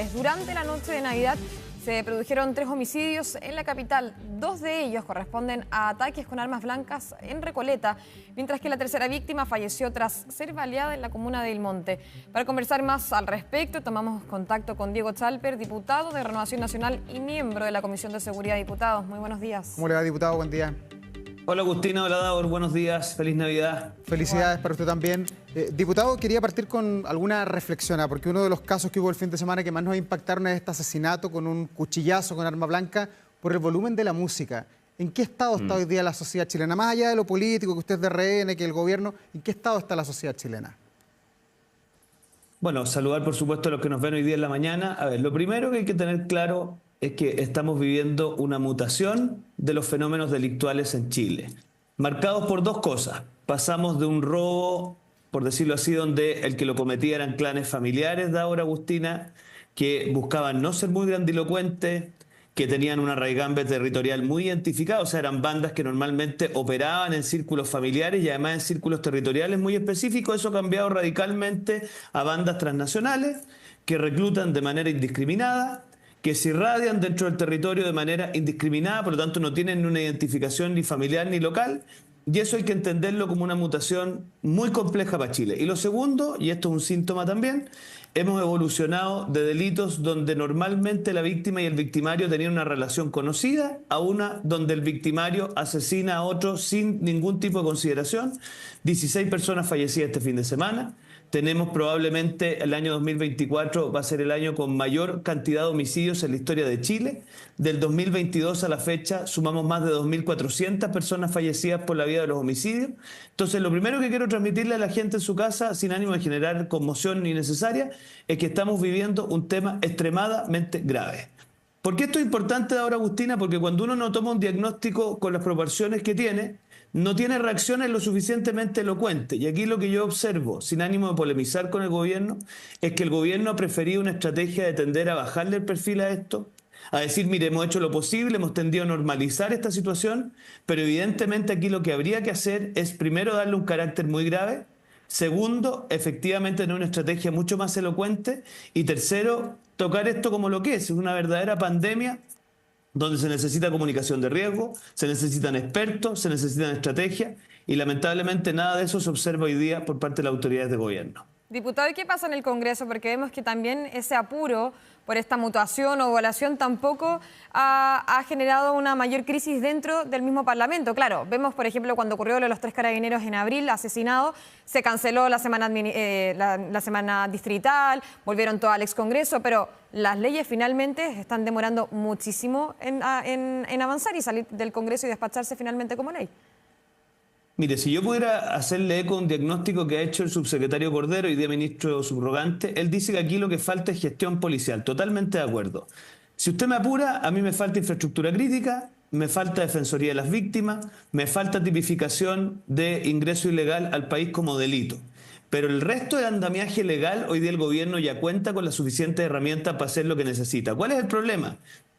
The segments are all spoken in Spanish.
Durante la noche de Navidad se produjeron 3 homicidios en la capital. 2 de ellos corresponden a ataques con armas blancas en Recoleta, mientras que la tercera víctima falleció tras ser baleada en la comuna de El Monte. Para conversar más al respecto, tomamos contacto con Diego Chalper, diputado de Renovación Nacional y miembro de la Comisión de Seguridad de Diputados. Muy buenos días. ¿Cómo le va, diputado? Buen día. Hola Agustina, hola Davor, buenos días, feliz Navidad. Felicidades para usted también. Diputado, quería partir con alguna reflexión, porque uno de los casos que hubo el fin de semana que más nos impactaron es este asesinato con un cuchillazo con arma blanca por el volumen de la música. ¿En qué estado está hoy día la sociedad chilena? Más allá de lo político, que usted es de RN, que el gobierno, ¿en qué estado está la sociedad chilena? Bueno, saludar por supuesto a los que nos ven hoy día en la mañana. A ver, lo primero que hay que tener claro es que estamos viviendo una mutación de los fenómenos delictuales en Chile, marcados por 2 cosas. Pasamos de un robo, por decirlo así, donde el que lo cometía eran clanes familiares de ahora, Agustina, que buscaban no ser muy grandilocuentes, que tenían una raigambre territorial muy identificada, o sea, eran bandas que normalmente operaban en círculos familiares y además en círculos territoriales muy específicos. Eso ha cambiado radicalmente a bandas transnacionales que reclutan de manera indiscriminada, que se irradian dentro del territorio de manera indiscriminada, por lo tanto no tienen una identificación ni familiar ni local, y eso hay que entenderlo como una mutación muy compleja para Chile. Y lo segundo, y esto es un síntoma también, hemos evolucionado de delitos donde normalmente la víctima y el victimario tenían una relación conocida a una donde el victimario asesina a otro sin ningún tipo de consideración. 16 personas fallecidas este fin de semana. Tenemos probablemente el año 2024 va a ser el año con mayor cantidad de homicidios en la historia de Chile. Del 2022 a la fecha sumamos más de 2.400 personas fallecidas por la vía de los homicidios. Entonces, lo primero que quiero transmitirle a la gente en su casa, sin ánimo de generar conmoción ni necesaria, es que estamos viviendo un tema extremadamente grave. ¿Por qué esto es importante ahora, Agustina? Porque cuando uno no toma un diagnóstico con las proporciones que tiene, no tiene reacciones lo suficientemente elocuentes. Y aquí lo que yo observo, sin ánimo de polemizar con el gobierno, es que el gobierno ha preferido una estrategia de tender a bajarle el perfil a esto, a decir, mire, hemos hecho lo posible, hemos tendido a normalizar esta situación, pero evidentemente aquí lo que habría que hacer es primero darle un carácter muy grave, segundo, efectivamente tener una estrategia mucho más elocuente, y tercero, tocar esto como lo que es una verdadera pandemia donde se necesita comunicación de riesgo, se necesitan expertos, se necesitan estrategias, y lamentablemente nada de eso se observa hoy día por parte de las autoridades de gobierno. Diputado, ¿y qué pasa en el Congreso? Porque vemos que también ese apuro por esta mutación o evaluación tampoco ha generado una mayor crisis dentro del mismo Parlamento. Claro, vemos, por ejemplo, cuando ocurrió lo de los 3 carabineros en abril asesinados, se canceló la semana distrital, volvieron todos al excongreso, pero las leyes finalmente están demorando muchísimo en avanzar y salir del Congreso y despacharse finalmente como ley. Mire, si yo pudiera hacerle eco a un diagnóstico que ha hecho el subsecretario Cordero, hoy día ministro subrogante, él dice que aquí lo que falta es gestión policial. Totalmente de acuerdo. Si usted me apura, a mí me falta infraestructura crítica, me falta defensoría de las víctimas, me falta tipificación de ingreso ilegal al país como delito. Pero el resto del andamiaje legal, hoy día el gobierno ya cuenta con las suficientes herramientas para hacer lo que necesita. ¿Cuál es el problema?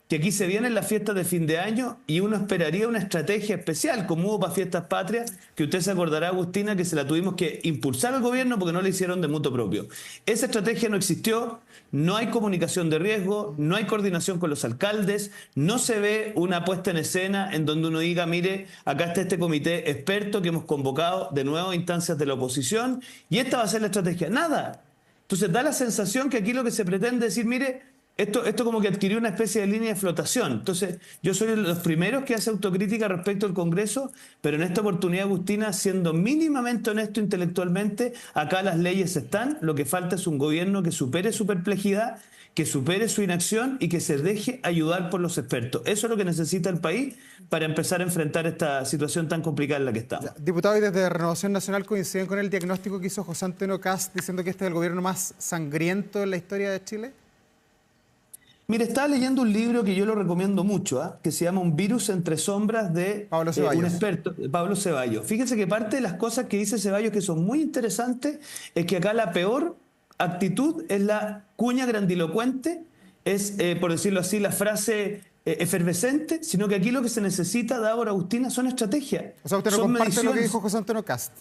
Que aquí se vienen las fiestas de fin de año y uno esperaría una estrategia especial, como hubo para Fiestas Patrias, que usted se acordará, Agustina, que se la tuvimos que impulsar al gobierno porque no la hicieron de mutuo propio. Esa estrategia no existió, no hay comunicación de riesgo, no hay coordinación con los alcaldes, no se ve una puesta en escena en donde uno diga, mire, acá está este comité experto que hemos convocado de nuevo a instancias de la oposición y esta va a ser la estrategia. Nada. Entonces da la sensación que aquí lo que se pretende es decir, mire, esto como que adquirió una especie de línea de flotación. Entonces, yo soy de los primeros que hace autocrítica respecto al Congreso, pero en esta oportunidad, Agustina, siendo mínimamente honesto intelectualmente, acá las leyes están, lo que falta es un gobierno que supere su perplejidad, que supere su inacción y que se deje ayudar por los expertos. Eso es lo que necesita el país para empezar a enfrentar esta situación tan complicada en la que estamos. Diputado, y desde Renovación Nacional coinciden con el diagnóstico que hizo José Antonio Kast diciendo que este es el gobierno más sangriento en la historia de Chile. Mire, estaba leyendo un libro que yo lo recomiendo mucho, que se llama Un virus entre sombras, de Pablo Ceballos. Un experto, Pablo Ceballos. Fíjense que parte de las cosas que dice Ceballos que son muy interesantes es que acá la peor actitud es la cuña grandilocuente, es, por decirlo así, la frase efervescente, sino que aquí lo que se necesita, Davor, Agustina, son estrategias. O sea, usted no comparte lo que dijo José Antonio Kast.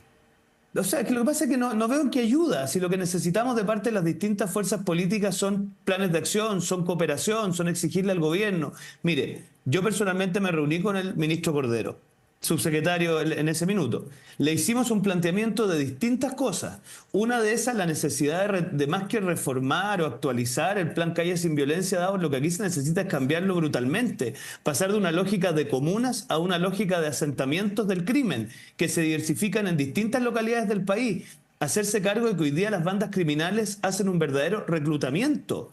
O sea, que lo que pasa es que no veo en qué ayuda. Si lo que necesitamos de parte de las distintas fuerzas políticas son planes de acción, son cooperación, son exigirle al gobierno. Mire, yo personalmente me reuní con el ministro Cordero, subsecretario en ese minuto. Le hicimos un planteamiento de distintas cosas. Una de esas, la necesidad de más que reformar o actualizar el plan Calle Sin Violencia, dado lo que aquí se necesita es cambiarlo brutalmente, pasar de una lógica de comunas a una lógica de asentamientos del crimen, que se diversifican en distintas localidades del país. Hacerse cargo de que hoy día las bandas criminales hacen un verdadero reclutamiento.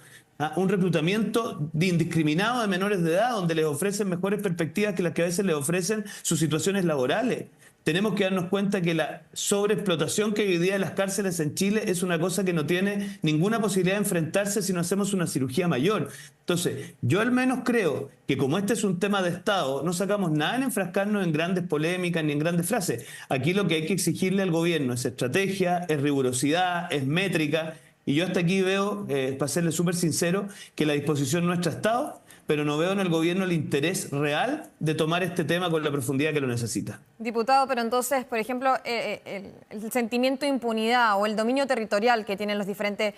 Un reclutamiento indiscriminado de menores de edad, donde les ofrecen mejores perspectivas que las que a veces les ofrecen sus situaciones laborales. Tenemos que darnos cuenta que la sobreexplotación que hay hoy día en las cárceles en Chile es una cosa que no tiene ninguna posibilidad de enfrentarse si no hacemos una cirugía mayor. Entonces, yo al menos creo que como este es un tema de Estado, no sacamos nada en enfrascarnos en grandes polémicas ni en grandes frases. Aquí lo que hay que exigirle al gobierno es estrategia, es rigurosidad, es métrica. Y yo hasta aquí veo, para serle súper sincero, que la disposición nuestra ha estado, pero no veo en el gobierno el interés real de tomar este tema con la profundidad que lo necesita. Diputado, pero entonces, por ejemplo, el sentimiento de impunidad o el dominio territorial que tienen los diferentes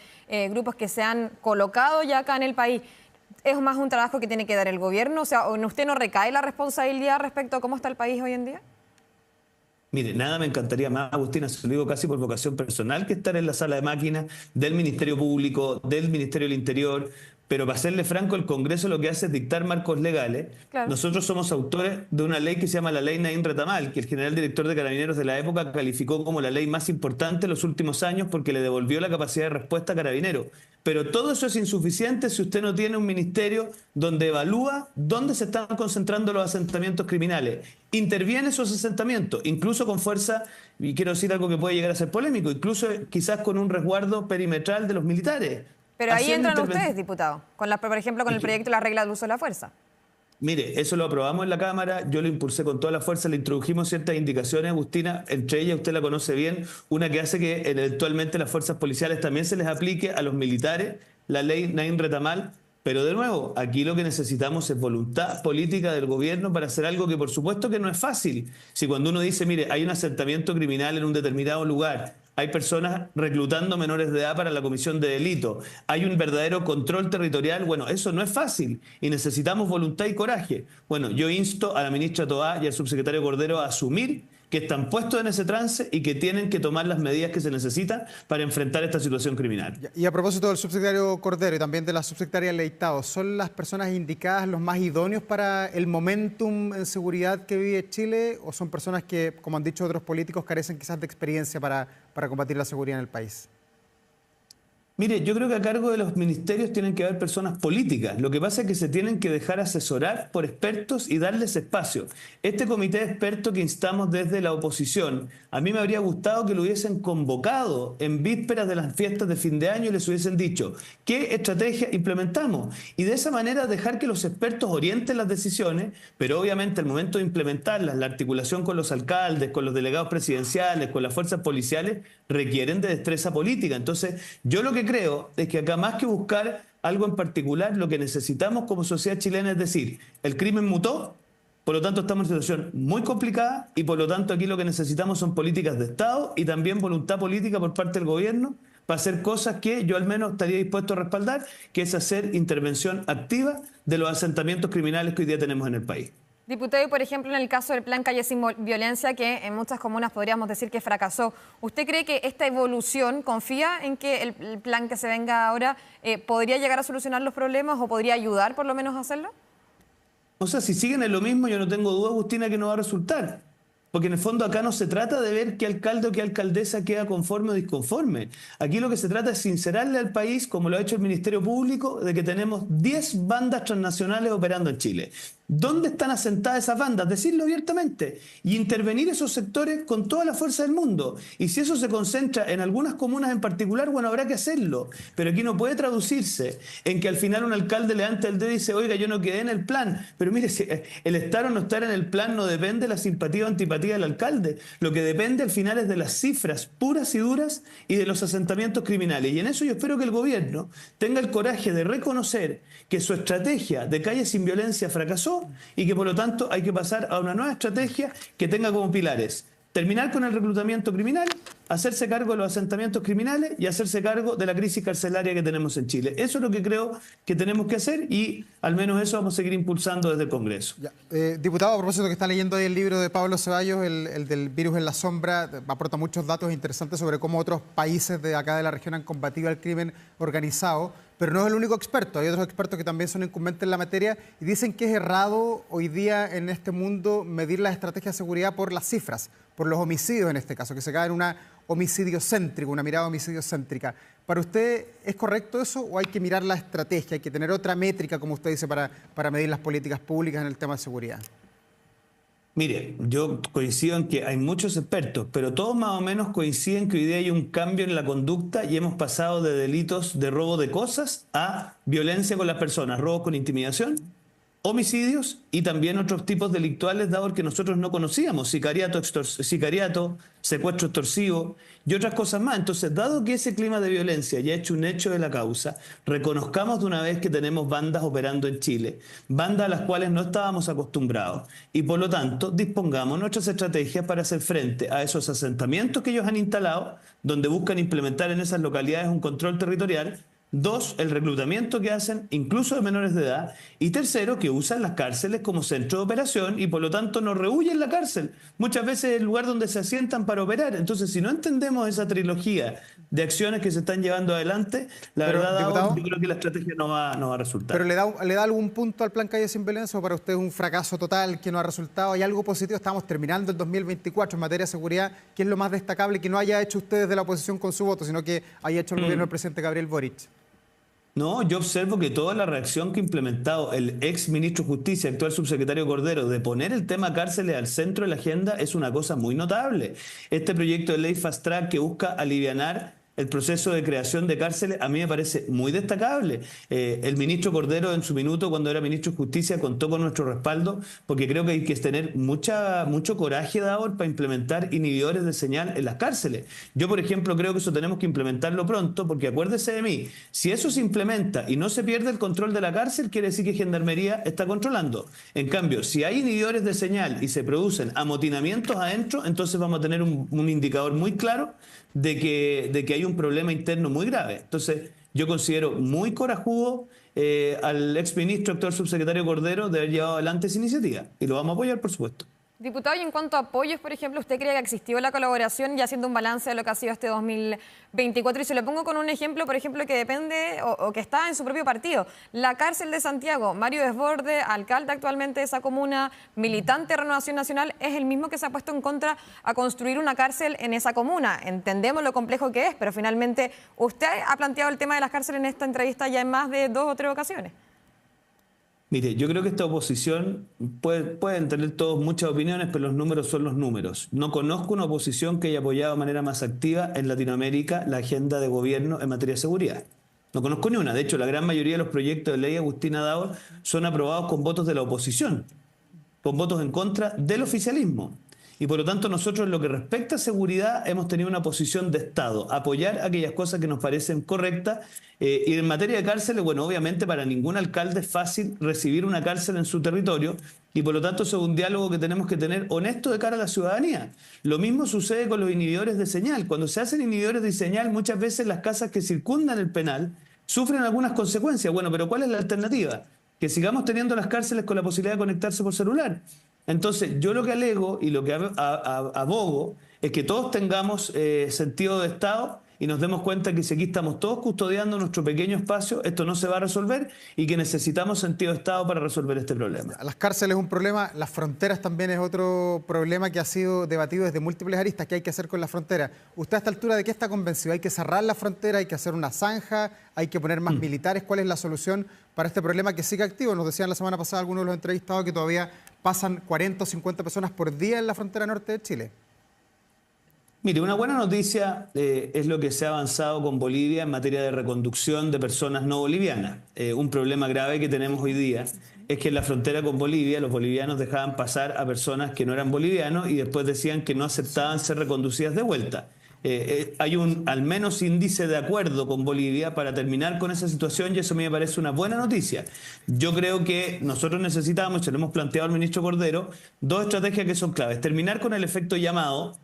grupos que se han colocado ya acá en el país, ¿es más un trabajo que tiene que dar el gobierno? O sea, ¿usted no recae la responsabilidad respecto a cómo está el país hoy en día? Mire, nada me encantaría más, Agustina, se lo digo casi por vocación personal, que estar en la sala de máquinas del Ministerio Público, del Ministerio del Interior, pero para serle franco, el Congreso lo que hace es dictar marcos legales. Claro. Nosotros somos autores de una ley que se llama la Ley Naín Retamal, que el general director de Carabineros de la época calificó como la ley más importante en los últimos años porque le devolvió la capacidad de respuesta a Carabineros. Pero todo eso es insuficiente si usted no tiene un ministerio donde evalúa dónde se están concentrando los asentamientos criminales. Interviene esos asentamientos, incluso con fuerza, y quiero decir algo que puede llegar a ser polémico, incluso quizás con un resguardo perimetral de los militares. Pero ahí Haciendo entran ustedes, diputado, por ejemplo, con el proyecto de la regla del uso de la fuerza. Mire, eso lo aprobamos en la Cámara, yo lo impulsé con toda la fuerza, le introdujimos ciertas indicaciones, Agustina, entre ellas usted la conoce bien, una que hace que eventualmente las fuerzas policiales también se les aplique a los militares la ley Naín Retamal, pero de nuevo, aquí lo que necesitamos es voluntad política del gobierno para hacer algo que por supuesto que no es fácil. Si cuando uno dice, mire, hay un asentamiento criminal en un determinado lugar, hay personas reclutando menores de edad para la comisión de delitos, hay un verdadero control territorial, bueno, eso no es fácil y necesitamos voluntad y coraje. Bueno, yo insto a la ministra Toá y al subsecretario Cordero a asumir que están puestos en ese trance y que tienen que tomar las medidas que se necesitan para enfrentar esta situación criminal. Y a propósito del subsecretario Cordero y también de la subsecretaria Leitao, ¿son las personas indicadas los más idóneos para el momentum en seguridad que vive Chile o son personas que, como han dicho otros políticos, carecen quizás de experiencia para combatir la seguridad en el país? Mire, yo creo que a cargo de los ministerios tienen que haber personas políticas. Lo que pasa es que se tienen que dejar asesorar por expertos y darles espacio. Este comité de expertos que instamos desde la oposición, a mí me habría gustado que lo hubiesen convocado en vísperas de las fiestas de fin de año y les hubiesen dicho qué estrategia implementamos. Y de esa manera dejar que los expertos orienten las decisiones, pero obviamente al momento de implementarlas, la articulación con los alcaldes, con los delegados presidenciales, con las fuerzas policiales, requieren de destreza política. Entonces, yo lo que creo es que acá más que buscar algo en particular, lo que necesitamos como sociedad chilena es decir, el crimen mutó, por lo tanto estamos en una situación muy complicada y por lo tanto aquí lo que necesitamos son políticas de Estado y también voluntad política por parte del gobierno para hacer cosas que yo al menos estaría dispuesto a respaldar, que es hacer intervención activa de los asentamientos criminales que hoy día tenemos en el país. Diputado, y por ejemplo, en el caso del plan Calle Sin Violencia, que en muchas comunas podríamos decir que fracasó, ¿usted cree que esta evolución confía en que el plan que se venga ahora podría llegar a solucionar los problemas o podría ayudar por lo menos a hacerlo? O sea, si siguen en lo mismo, yo no tengo duda, Agustina, que no va a resultar. Porque en el fondo acá no se trata de ver qué alcalde o qué alcaldesa queda conforme o disconforme. Aquí lo que se trata es sincerarle al país, como lo ha hecho el Ministerio Público, de que tenemos 10 bandas transnacionales operando en Chile. ¿Dónde están asentadas esas bandas? Decirlo abiertamente y intervenir esos sectores con toda la fuerza del mundo. Y si eso se concentra en algunas comunas en particular, bueno, habrá que hacerlo. Pero aquí no puede traducirse en que al final un alcalde levanta el dedo y dice, oiga, yo no quedé en el plan. Pero mire, el estar o no estar en el plan no depende de la simpatía o antipatía del alcalde. Lo que depende al final es de las cifras puras y duras y de los asentamientos criminales. Y en eso yo espero que el gobierno tenga el coraje de reconocer que su estrategia de Calle Sin Violencia fracasó y que por lo tanto hay que pasar a una nueva estrategia que tenga como pilares terminar con el reclutamiento criminal, hacerse cargo de los asentamientos criminales y hacerse cargo de la crisis carcelaria que tenemos en Chile. Eso es lo que creo que tenemos que hacer y al menos eso vamos a seguir impulsando desde el Congreso. Ya. Diputado, a propósito que está leyendo ahí el libro de Pablo Ceballos, el del virus en la sombra, aporta muchos datos interesantes sobre cómo otros países de acá de la región han combatido el crimen organizado, pero no es el único experto. Hay otros expertos que también son incumbentes en la materia y dicen que es errado hoy día en este mundo medir las estrategias de seguridad por las cifras, por los homicidios en este caso, que se cae en una homicidio céntrico, una mirada homicidio céntrica. ¿Para usted es correcto eso o hay que mirar la estrategia, hay que tener otra métrica, como usted dice, para medir las políticas públicas en el tema de seguridad? Mire, yo coincido en que hay muchos expertos, pero todos más o menos coinciden que hoy día hay un cambio en la conducta y hemos pasado de delitos de robo de cosas a violencia con las personas, robos con intimidación, homicidios y también otros tipos delictuales dados que nosotros no conocíamos, sicariato, secuestro extorsivo y otras cosas más. Entonces, dado que ese clima de violencia ya ha hecho un hecho de la causa, reconozcamos de una vez que tenemos bandas operando en Chile, bandas a las cuales no estábamos acostumbrados y por lo tanto dispongamos nuestras estrategias para hacer frente a esos asentamientos que ellos han instalado, donde buscan implementar en esas localidades un control territorial. Dos, el reclutamiento que hacen, incluso de menores de edad. Y tercero, que usan las cárceles como centro de operación y por lo tanto no rehuyen la cárcel. Muchas veces es el lugar donde se asientan para operar. Entonces, si no entendemos esa trilogía de acciones que se están llevando adelante, verdad, diputado, yo creo que la estrategia no va a resultar. ¿Pero le da algún punto al plan Calle sin Violencia o para usted es un fracaso total que no ha resultado? ¿Hay algo positivo? Estamos terminando el 2024 en materia de seguridad. ¿Qué es lo más destacable que no haya hecho usted desde la oposición con su voto, sino que haya hecho el gobierno del presidente Gabriel Boric? No, yo observo que toda la reacción que ha implementado el ex ministro de Justicia, actual subsecretario Cordero, de poner el tema cárceles al centro de la agenda es una cosa muy notable. Este proyecto de ley Fast Track que busca alivianar el proceso de creación de cárceles a mí me parece muy destacable. El ministro Cordero en su minuto, cuando era ministro de Justicia, contó con nuestro respaldo porque creo que hay que tener mucho coraje de ahora para implementar inhibidores de señal en las cárceles. Yo, por ejemplo, creo que eso tenemos que implementarlo pronto porque acuérdese de mí, si eso se implementa y no se pierde el control de la cárcel, quiere decir que Gendarmería está controlando. En cambio, si hay inhibidores de señal y se producen amotinamientos adentro, entonces vamos a tener un indicador muy claro de que hay un problema interno muy grave. Entonces, yo considero muy corajudo al exministro, actual subsecretario Cordero, de haber llevado adelante esa iniciativa. Y lo vamos a apoyar, por supuesto. Diputado, y en cuanto a apoyos, por ejemplo, ¿usted cree que existió la colaboración y haciendo un balance de lo que ha sido este 2024? Y se lo pongo con un ejemplo, por ejemplo, que depende o que está en su propio partido. La cárcel de Santiago, Mario Desbordes, alcalde actualmente de esa comuna, militante de Renovación Nacional, es el mismo que se ha puesto en contra a construir una cárcel en esa comuna. Entendemos lo complejo que es, pero finalmente usted ha planteado el tema de las cárceles en esta entrevista ya en más de 2 o 3 ocasiones. Mire, yo creo que esta oposición pueden tener todos muchas opiniones, pero los números son los números. No conozco una oposición que haya apoyado de manera más activa en Latinoamérica la agenda de gobierno en materia de seguridad. No conozco ni una. De hecho, la gran mayoría de los proyectos de ley Agustina Daur son aprobados con votos de la oposición, con votos en contra del oficialismo. Y por lo tanto nosotros en lo que respecta a seguridad hemos tenido una posición de Estado, apoyar aquellas cosas que nos parecen correctas. Y en materia de cárceles, bueno, obviamente para ningún alcalde es fácil recibir una cárcel en su territorio y por lo tanto eso es un diálogo que tenemos que tener honesto de cara a la ciudadanía. Lo mismo sucede con los inhibidores de señal. Cuando se hacen inhibidores de señal, muchas veces las casas que circundan el penal sufren algunas consecuencias. Bueno, pero ¿cuál es la alternativa? Que sigamos teniendo las cárceles con la posibilidad de conectarse por celular. Entonces, yo lo que alego y lo que abogo es que todos tengamos sentido de Estado y nos demos cuenta que si aquí estamos todos custodiando nuestro pequeño espacio, esto no se va a resolver y que necesitamos sentido de Estado para resolver este problema. Las cárceles es un problema, las fronteras también es otro problema que ha sido debatido desde múltiples aristas. ¿Qué hay que hacer con la frontera? ¿Usted a esta altura de qué está convencido? ¿Hay que cerrar la frontera? ¿Hay que hacer una zanja? ¿Hay que poner más militares? ¿Cuál es la solución para este problema que sigue activo? Nos decían la semana pasada algunos de los entrevistados que todavía pasan 40 o 50 personas por día en la frontera norte de Chile. Mire, una buena noticia es lo que se ha avanzado con Bolivia en materia de reconducción de personas no bolivianas. Un problema grave que tenemos hoy día es que en la frontera con Bolivia los bolivianos dejaban pasar a personas que no eran bolivianos y después decían que no aceptaban ser reconducidas de vuelta. Hay un al menos índice de acuerdo con Bolivia para terminar con esa situación y eso a mí me parece una buena noticia. Yo creo que nosotros necesitamos, se lo hemos planteado al ministro Cordero, 2 estrategias que son claves. Terminar con el efecto llamado,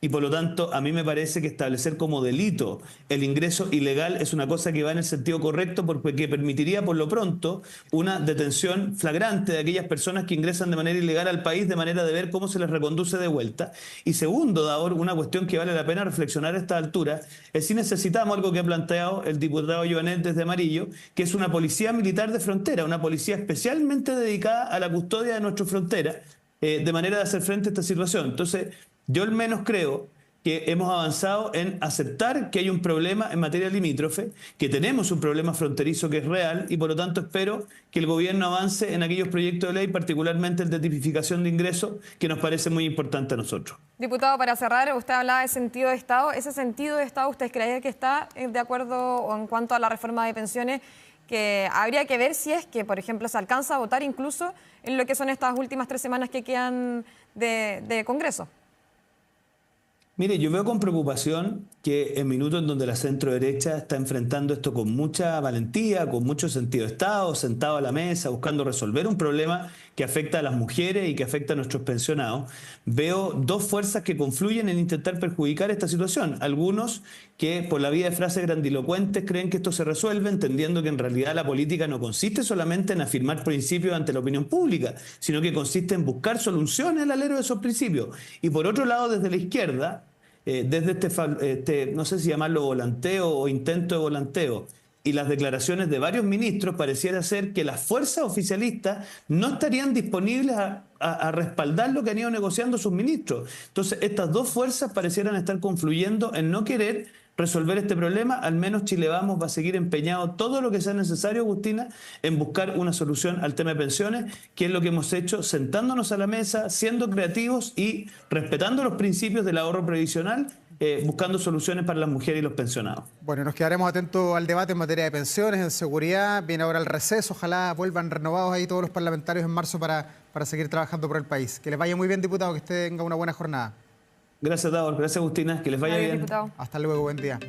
y por lo tanto a mí me parece que establecer como delito el ingreso ilegal es una cosa que va en el sentido correcto porque permitiría por lo pronto una detención flagrante de aquellas personas que ingresan de manera ilegal al país, de manera de ver cómo se les reconduce de vuelta. Y segundo, Davor, una cuestión que vale la pena reflexionar a esta altura es si necesitamos algo que ha planteado el diputado Joanet desde Amarillo, que es una policía militar de frontera, una policía especialmente dedicada a la custodia de nuestra frontera, de manera de hacer frente a esta situación. Entonces, yo al menos creo que hemos avanzado en aceptar que hay un problema en materia limítrofe, que tenemos un problema fronterizo que es real y por lo tanto espero que el gobierno avance en aquellos proyectos de ley, particularmente el de tipificación de ingresos, que nos parece muy importante a nosotros. Diputado, para cerrar, usted hablaba de sentido de Estado. ¿Ese sentido de Estado usted cree que está de acuerdo en cuanto a la reforma de pensiones? Que habría que ver si es que, por ejemplo, se alcanza a votar incluso en lo que son estas últimas 3 semanas que quedan de Congreso. Mire, yo veo con preocupación que en minutos en donde la centro-derecha está enfrentando esto con mucha valentía, con mucho sentido de Estado, sentado a la mesa, buscando resolver un problema que afecta a las mujeres y que afecta a nuestros pensionados, veo dos fuerzas que confluyen en intentar perjudicar esta situación. Algunos que por la vía de frases grandilocuentes creen que esto se resuelve, entendiendo que en realidad la política no consiste solamente en afirmar principios ante la opinión pública, sino que consiste en buscar soluciones al alero de esos principios. Y por otro lado, desde la izquierda, desde no sé si llamarlo volanteo o intento de volanteo, y las declaraciones de varios ministros, pareciera ser que las fuerzas oficialistas no estarían disponibles a respaldar lo que han ido negociando sus ministros. Entonces, estas dos fuerzas parecieran estar confluyendo en no querer resolver este problema. Al menos Chile Vamos va a seguir empeñado todo lo que sea necesario, Agustina, en buscar una solución al tema de pensiones, que es lo que hemos hecho sentándonos a la mesa, siendo creativos y respetando los principios del ahorro previsional, buscando soluciones para las mujeres y los pensionados. Bueno, nos quedaremos atentos al debate en materia de pensiones, en seguridad. Viene ahora el receso. Ojalá vuelvan renovados ahí todos los parlamentarios en marzo para seguir trabajando por el país. Que les vaya muy bien, diputado, que tenga una buena jornada. Gracias, Davor. Gracias, Agustina. Que les vaya bien. Diputado. Hasta luego, buen día.